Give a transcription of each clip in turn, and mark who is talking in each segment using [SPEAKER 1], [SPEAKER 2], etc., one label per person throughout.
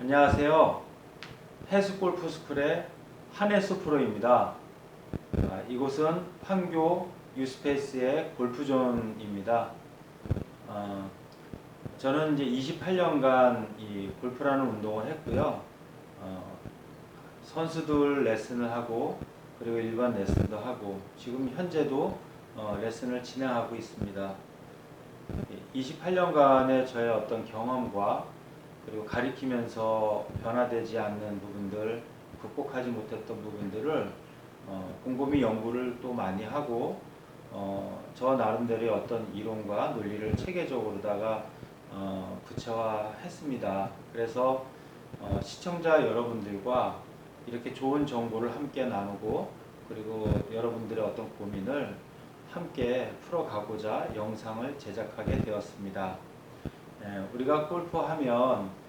[SPEAKER 1] 안녕하세요. 해수골프스쿨의 한혜수 프로입니다. 이곳은 판교 유스페이스의 골프존입니다. 저는 이제 28년간 이 골프라는 운동을 했고요. 선수들 레슨을 하고 그리고 일반 레슨도 하고 지금 현재도 레슨을 진행하고 있습니다. 28년간의 저의 어떤 경험과 그리고 가리키면서 변화되지 않는 부분들, 극복하지 못했던 부분들을 곰곰이 연구를 또 많이 하고 저 나름대로의 어떤 이론과 논리를 체계적으로다가 구체화했습니다. 그래서 시청자 여러분들과 이렇게 좋은 정보를 함께 나누고 그리고 여러분들의 어떤 고민을 함께 풀어가고자 영상을 제작하게 되었습니다. 우리가 골프하면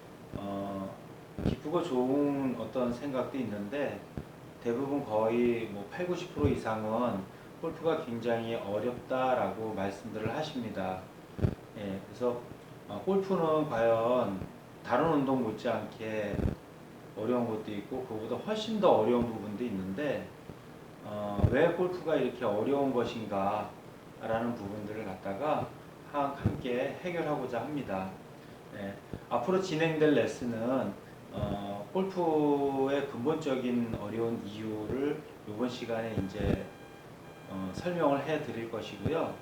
[SPEAKER 1] 기쁘고 좋은 어떤 생각도 있는데 대부분 거의 뭐 8, 90% 이상은 골프가 굉장히 어렵다라고 말씀들을 하십니다. 그래서 골프는 과연 다른 운동 못지않게 어려운 것도 있고 그보다 훨씬 더 어려운 부분도 있는데 왜 골프가 이렇게 어려운 것인가 라는 부분들을 갖다가 함께 해결하고자 합니다. 앞으로 진행될 레슨은 골프의 근본적인 어려운 이유를 이번 시간에 이제 설명을 해 드릴 것이고요.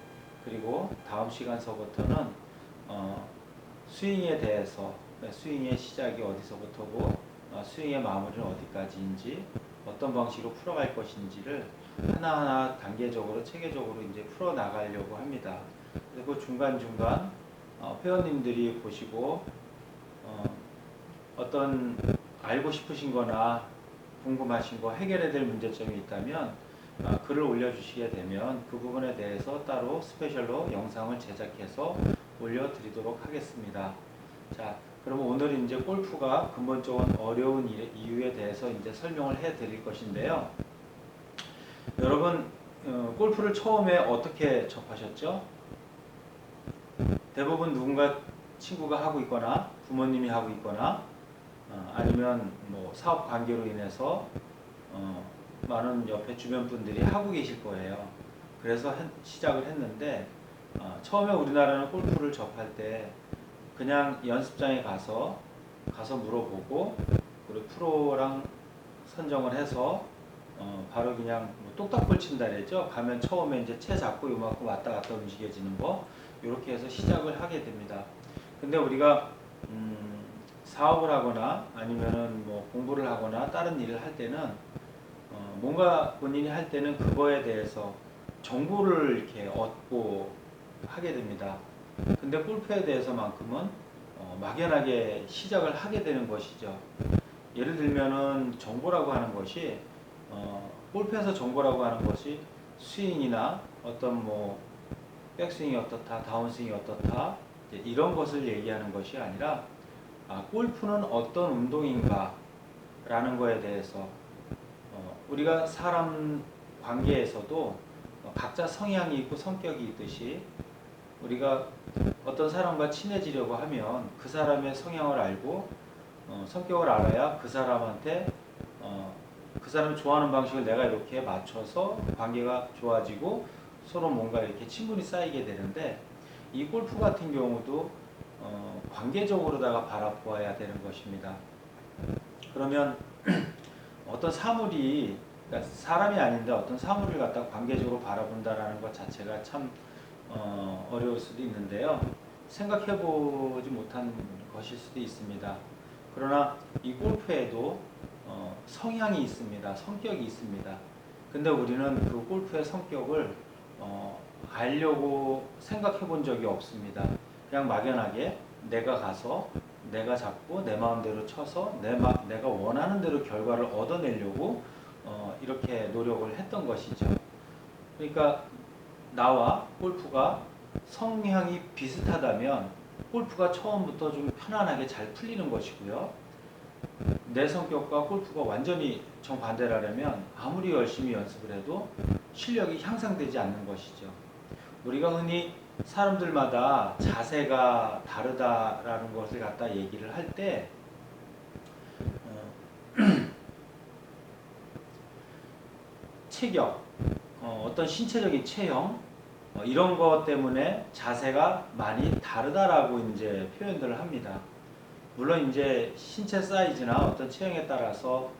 [SPEAKER 1] 그리고 다음 시간서부터는 스윙에 대해서 스윙의 시작이 어디서부터고 스윙의 마무리는 어디까지인지 어떤 방식으로 풀어갈 것인지를 하나하나 단계적으로 체계적으로 이제 풀어 나가려고 합니다. 그리고 중간중간 회원님들이 보시고 어떤 알고 싶으신 거나 궁금하신 거 해결해야 될 문제점이 있다면 글을 올려주시게 되면 그 부분에 대해서 따로 스페셜로 영상을 제작해서 올려드리도록 하겠습니다. 자, 그럼 오늘 이제 골프가 근본적으로 어려운 이유에 대해서 이제 설명을 해 드릴 것인데요. 여러분, 골프를 처음에 어떻게 접하셨죠? 대부분 누군가 친구가 하고 있거나 부모님이 하고 있거나 아니면 뭐 사업 관계로 인해서 많은 옆에 주변 분들이 하고 계실 거예요. 그래서 시작을 했는데 처음에 우리나라는 골프를 접할 때 그냥 연습장에 가서 물어보고 그리고 프로랑 선정을 해서 바로 그냥 뭐 똑딱볼 친다 그랬죠. 가면 처음에 이제 채 잡고 요만큼 왔다 갔다 움직여지는 거 이렇게 해서 시작을 하게 됩니다. 근데 우리가 사업을 하거나 아니면은 뭐 공부를 하거나 다른 일을 할 때는 뭔가 본인이 할 때는 그거에 대해서 정보를 이렇게 얻고 하게 됩니다. 근데 골프에 대해서만큼은 막연하게 시작을 하게 되는 것이죠. 예를 들면은 정보라고 하는 것이 골프에서 정보라고 하는 것이 스윙이나 어떤 뭐 백스윙이 어떻다, 다운스윙이 어떻다 이런 것을 얘기하는 것이 아니라 골프는 어떤 운동인가 라는 거에 대해서 우리가 사람 관계에서도 각자 성향이 있고 성격이 있듯이 우리가 어떤 사람과 친해지려고 하면 그 사람의 성향을 알고 성격을 알아야 그 사람한테 그 사람이 좋아하는 방식을 내가 이렇게 맞춰서 관계가 좋아지고 서로 뭔가 이렇게 친분이 쌓이게 되는데 이 골프 같은 경우도 관계적으로다가 바라보아야 되는 것입니다. 그러면 어떤 사물이 그러니까 사람이 아닌데 어떤 사물을 갖다 관계적으로 바라본다라는 것 자체가 참 어려울 수도 있는데요. 생각해보지 못한 것일 수도 있습니다. 그러나 이 골프에도 성향이 있습니다. 성격이 있습니다. 근데 우리는 그 골프의 성격을 알려고 생각해 본 적이 없습니다. 그냥 막연하게 내가 가서 내가 잡고 내 마음대로 쳐서 내가 원하는 대로 결과를 얻어내려고 이렇게 노력을 했던 것이죠. 그러니까 나와 골프가 성향이 비슷하다면 골프가 처음부터 좀 편안하게 잘 풀리는 것이고요. 내 성격과 골프가 완전히 정반대라면 아무리 열심히 연습을 해도 실력이 향상되지 않는 것이죠. 우리가 흔히 사람들마다 자세가 다르다라는 것을 갖다 얘기를 할 때 체격, 어떤 신체적인 체형 이런 것 때문에 자세가 많이 다르다라고 이제 표현들을 합니다. 물론 이제 신체 사이즈나 어떤 체형에 따라서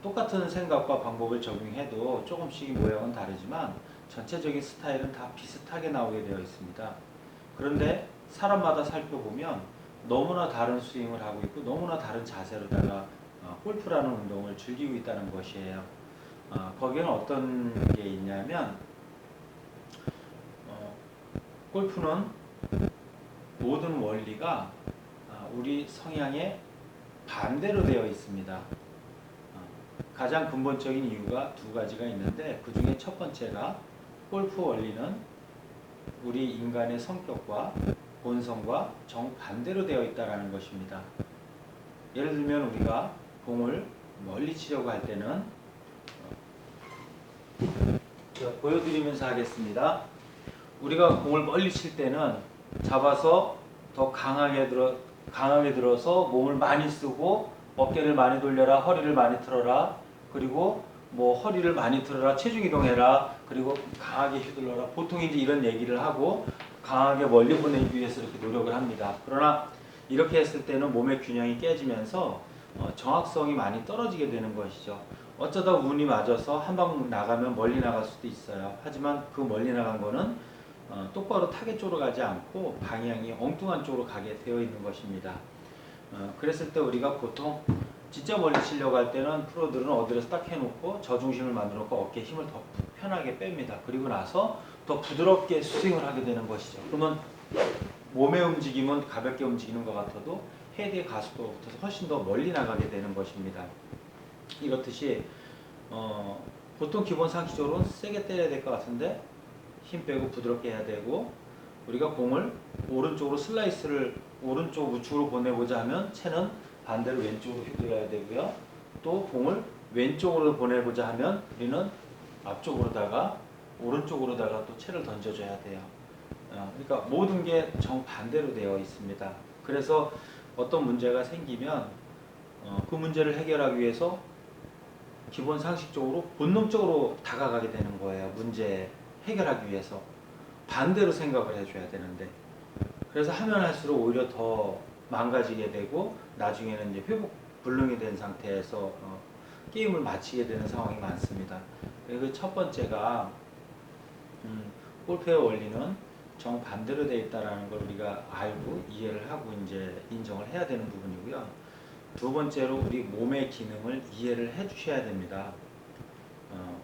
[SPEAKER 1] 똑같은 생각과 방법을 적용해도 조금씩 모양은 다르지만 전체적인 스타일은 다 비슷하게 나오게 되어 있습니다. 그런데 사람마다 살펴보면 너무나 다른 스윙을 하고 있고 너무나 다른 자세로다가 골프라는 운동을 즐기고 있다는 것이에요. 거기에는 어떤 게 있냐면 골프는 모든 원리가 우리 성향에 반대로 되어 있습니다. 가장 근본적인 이유가 두 가지가 있는데 그 중에 첫 번째가 골프 원리는 우리 인간의 성격과 본성과 정반대로 되어 있다는 것입니다. 예를 들면 우리가 공을 멀리 치려고 할 때는 보여드리면서 하겠습니다. 우리가 공을 멀리 칠 때는 잡아서 더 강하게 들어서 몸을 많이 쓰고 어깨를 많이 돌려라, 허리를 많이 틀어라, 그리고 뭐 허리를 많이 틀어라, 체중 이동해라, 그리고 강하게 휘둘러라. 보통 이제 이런 얘기를 하고 강하게 멀리 보내기 위해서 이렇게 노력을 합니다. 그러나 이렇게 했을 때는 몸의 균형이 깨지면서 정확성이 많이 떨어지게 되는 것이죠. 어쩌다 운이 맞아서 한 방 나가면 멀리 나갈 수도 있어요. 하지만 그 멀리 나간 거는 똑바로 타겟 쪽으로 가지 않고 방향이 엉뚱한 쪽으로 가게 되어 있는 것입니다. 그랬을 때 우리가 보통 진짜 멀리 치려고 할 때는 프로들은 어디를 딱 해놓고 저중심을 만들어 놓고 어깨에 힘을 더 편하게 뺍니다. 그리고 나서 더 부드럽게 스윙을 하게 되는 것이죠. 그러면 몸의 움직임은 가볍게 움직이는 것 같아도 헤드의 가속도가 붙어서 훨씬 더 멀리 나가게 되는 것입니다. 이렇듯이 보통 기본 상식적으로는 세게 때려야 될 것 같은데 힘 빼고 부드럽게 해야 되고, 우리가 공을 오른쪽으로 슬라이스를 오른쪽 우측으로 보내고자 하면 채는 반대로 왼쪽으로 휘둘러야 되고요. 또 공을 왼쪽으로 보내고자 하면 우리는 앞쪽으로다가 오른쪽으로다가 또 채를 던져줘야 돼요. 그러니까 모든 게 정반대로 되어 있습니다. 그래서 어떤 문제가 생기면 그 문제를 해결하기 위해서 기본 상식적으로 본능적으로 다가가게 되는 거예요. 문제 해결하기 위해서 반대로 생각을 해줘야 되는데, 그래서 하면 할수록 오히려 더 망가지게 되고 나중에는 이제 회복 불능이 된 상태에서 게임을 마치게 되는 상황이 많습니다. 그 첫 번째가 골프의 원리는 정반대로 되어 있다는 걸 우리가 알고 이해를 하고 이제 인정을 해야 되는 부분이고요. 두 번째로 우리 몸의 기능을 이해를 해 주셔야 됩니다.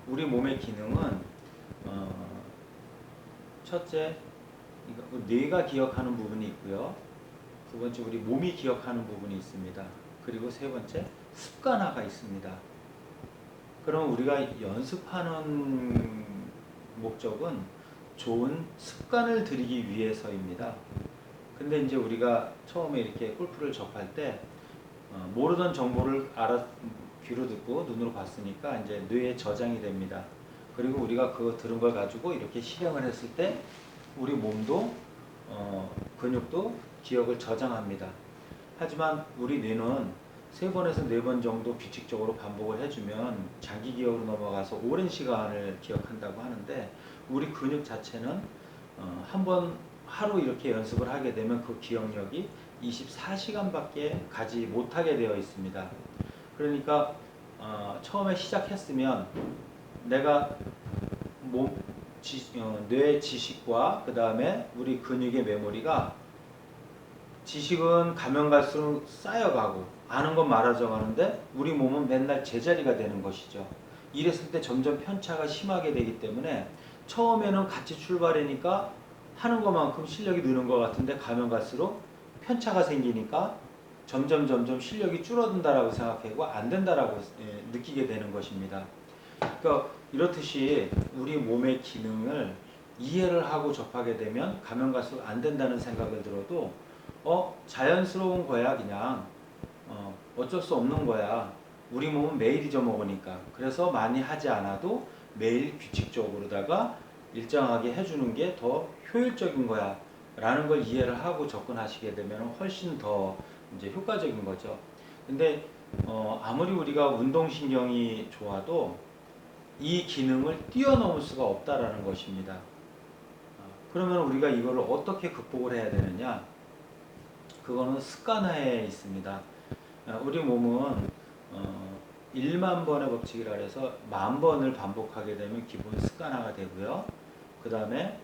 [SPEAKER 1] 우리 몸의 기능은 첫째, 뇌가 기억하는 부분이 있고요. 두 번째, 우리 몸이 기억하는 부분이 있습니다. 그리고 세 번째, 습관화가 있습니다. 그럼 우리가 연습하는 목적은 좋은 습관을 들이기 위해서입니다. 근데 이제 우리가 처음에 이렇게 골프를 접할 때 모르던 정보를 귀로 듣고 눈으로 봤으니까 이제 뇌에 저장이 됩니다. 그리고 우리가 그거 들은 걸 가지고 이렇게 실행을 했을 때 우리 몸도 근육도 기억을 저장합니다. 하지만 우리 뇌는 3번에서 4번 정도 규칙적으로 반복을 해주면 장기 기억으로 넘어가서 오랜 시간을 기억한다고 하는데, 우리 근육 자체는 한번 하루 이렇게 연습을 하게 되면 그 기억력이 24시간밖에 가지 못하게 되어 있습니다. 그러니까 처음에 시작했으면 내가 뇌 지식과 그 다음에 우리 근육의 메모리가, 지식은 가면 갈수록 쌓여가고 아는 건 많아져 가는데 우리 몸은 맨날 제자리가 되는 것이죠. 이랬을 때 점점 편차가 심하게 되기 때문에 처음에는 같이 출발하니까 하는 것만큼 실력이 느는 것 같은데 가면 갈수록 편차가 생기니까 점점 실력이 줄어든다라고 생각하고 안 된다라고 느끼게 되는 것입니다. 그러니까 이렇듯이 우리 몸의 기능을 이해를 하고 접하게 되면 가면 갈수록 안 된다는 생각을 들어도 자연스러운 거야, 그냥 어쩔 수 없는 거야. 우리 몸은 매일 잊어먹으니까. 그래서 많이 하지 않아도 매일 규칙적으로다가 일정하게 해주는 게 더 효율적인 거야 라는 걸 이해를 하고 접근하시게 되면 훨씬 더 이제 효과적인 거죠. 근데 아무리 우리가 운동신경이 좋아도 이 기능을 뛰어넘을 수가 없다라는 것입니다. 그러면 우리가 이거를 어떻게 극복을 해야 되느냐? 그거는 습관화에 있습니다. 우리 몸은 1만 번의 법칙이라 해서 10,000번을 반복하게 되면 기본 습관화가 되고요. 그 다음에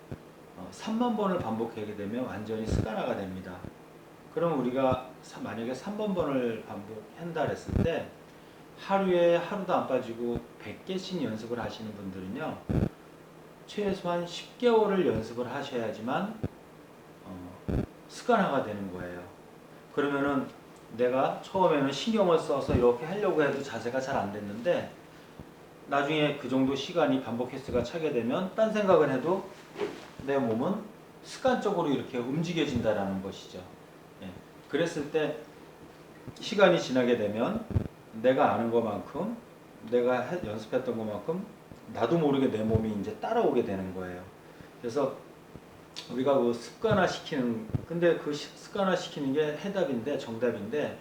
[SPEAKER 1] 3만 번을 반복하게 되면 완전히 습관화가 됩니다. 그럼 우리가 만약에 3번을 반복한다 했을 때 하루에 하루도 안 빠지고 100개씩 연습을 하시는 분들은요, 최소한 10개월을 연습을 하셔야지만 습관화가 되는 거예요. 그러면은 내가 처음에는 신경을 써서 이렇게 하려고 해도 자세가 잘 안 됐는데 나중에 그 정도 시간이 반복 횟수가 차게 되면 딴 생각을 해도 내 몸은 습관적으로 이렇게 움직여진다라는 것이죠. 예. 그랬을 때 시간이 지나게 되면 내가 아는 것만큼 내가 연습했던 것만큼 나도 모르게 내 몸이 이제 따라오게 되는 거예요. 그래서 우리가 그 습관화 시키는, 근데 그 습관화 시키는 게 해답인데, 정답인데,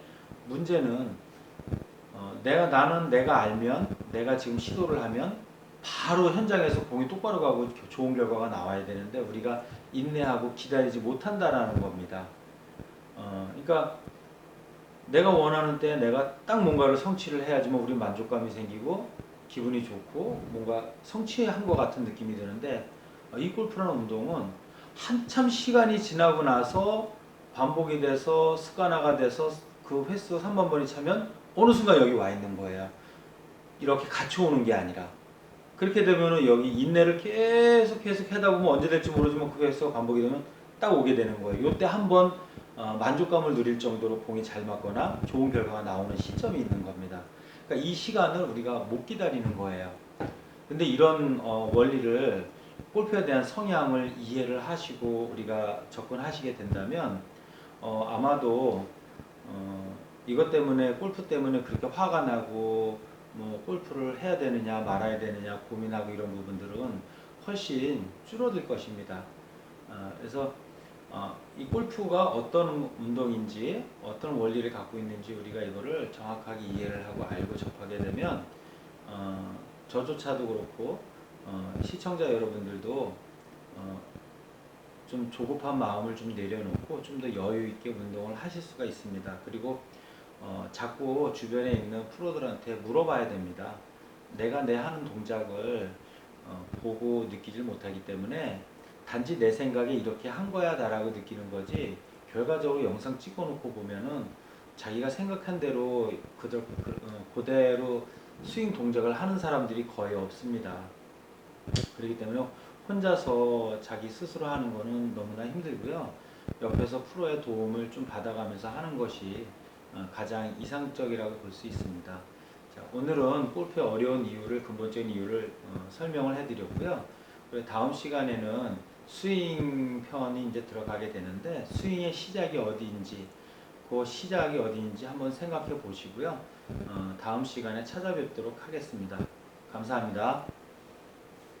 [SPEAKER 1] 문제는 나는 내가 알면, 내가 지금 시도를 하면 바로 현장에서 공이 똑바로 가고 좋은 결과가 나와야 되는데 우리가 인내하고 기다리지 못한다라는 겁니다. 그러니까 내가 원하는 때 내가 딱 뭔가를 성취를 해야지만 우리 만족감이 생기고 기분이 좋고 뭔가 성취한 것 같은 느낌이 드는데, 이 골프라는 운동은 한참 시간이 지나고 나서 반복이 돼서 습관화가 돼서 그 횟수 3만 번이 차면 어느 순간 여기 와 있는 거예요. 이렇게 같이 오는 게 아니라. 그렇게 되면은 여기 인내를 계속 하다 보면 언제 될지 모르지만 그 횟수가 반복이 되면 딱 오게 되는 거예요. 이때 한번 만족감을 누릴 정도로 공이 잘 맞거나 좋은 결과가 나오는 시점이 있는 겁니다. 그러니까 이 시간을 우리가 못 기다리는 거예요. 근데 이런 원리를, 골프에 대한 성향을 이해를 하시고 우리가 접근하시게 된다면 아마도 이것 때문에, 골프 때문에 그렇게 화가 나고 뭐 골프를 해야 되느냐 말아야 되느냐 고민하고 이런 부분들은 훨씬 줄어들 것입니다. 그래서 이 골프가 어떤 운동인지 어떤 원리를 갖고 있는지 우리가 이거를 정확하게 이해를 하고 알고 접하게 되면 저조차도 그렇고 시청자 여러분들도 좀 조급한 마음을 좀 내려놓고 좀 더 여유 있게 운동을 하실 수가 있습니다. 그리고 자꾸 주변에 있는 프로들한테 물어봐야 됩니다. 내가 내 하는 동작을 보고 느끼질 못하기 때문에 단지 내 생각에 이렇게 한 거야 라고 느끼는 거지, 결과적으로 영상 찍어놓고 보면은 자기가 생각한 대로 그대로 스윙 동작을 하는 사람들이 거의 없습니다. 그렇기 때문에 혼자서 자기 스스로 하는 거는 너무나 힘들고요. 옆에서 프로의 도움을 좀 받아가면서 하는 것이 가장 이상적이라고 볼 수 있습니다. 자, 오늘은 골프의 어려운 이유를, 근본적인 이유를 설명을 해드렸고요. 그리고 다음 시간에는 스윙 편이 이제 들어가게 되는데, 스윙의 시작이 어디인지, 그 시작이 어디인지 한번 생각해 보시고요. 다음 시간에 찾아뵙도록 하겠습니다. 감사합니다.